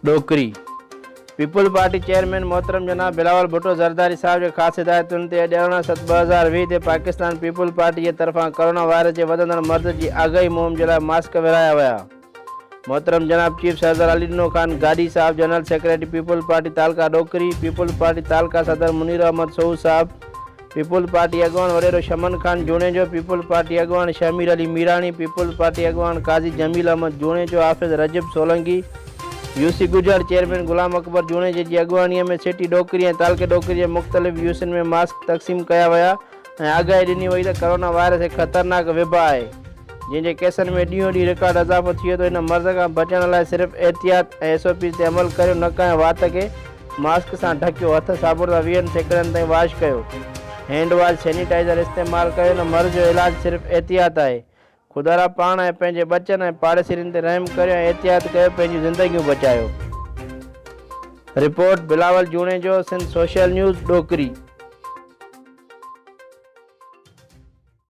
डोकरी। पीपल party chairman मोहतरम जनाब बिलावल भुट्टो ज़रदारी साहब के ख़ास हिदायतुनि ते 11/7/2020 ते पाकिस्तान पीपल पार्टी जे तरफ़ां कोरोना वायरस जे वधंदड़ मर्ज़ जी आगाही मुहिम जे लाइ मास्क विरहाया विया। मोहतरम जनाब चीफ सरदार अलीनो खान गादी साहब, जनरल सेक्रेटरी पीपल पार्टी तालका डोकरी, पीपल पार्टी तालका सदर मुनीर अहमद सोहू साहब, पीपल पार्टी अगवान वडेरो शमन खान जूणेजो, पीपल पार्टी अगवान शमीर अली मीरानी, पीपल पार्टी अगवान काजी जमील अहमद जूणेजो, हाफ़िज़ रजब सोलंकी, यूसी गुजर चेयरमैन गुलाम अकबर जूणेजे जी अगवानी में सिटी डोकरी ऐं तालके डोकरी जे मुख़्तलिफ़ यूसियुनि में मास्क तक़सीम कया विया ऐं आगाही ॾिनी वई त कोरोना वायरस हिकु ख़तरनाक विबा आहे जंहिंजे केसनि में ॾींहों ॾींहुं रिकॉर्ड इज़ाफ़ो थिए थो। इन मर्ज़ खां बचण लाइ सिर्फ़ु एहतियात ऐं SOP ते अमल करियो, नक ऐं वात खे मास्क सां ढकियो, हथ साबुण सां 20 सेकंडनि ताईं वॉश कयो, हैंड वॉश सैनिटाइज़र इस्तेमालु कयो। इन मर्ज़ जो इलाजु सिर्फ़ु एहतियात आहे। खुदारा पाण ऐं पंहिंजे बचनि ऐं पाड़ेसिरनि ते रहम करियो ऐं एहतियात कयो, पंहिंजूं ज़िंदगियूं बचायो। Report Bilawal Junejo, Sindh social news डोकरी।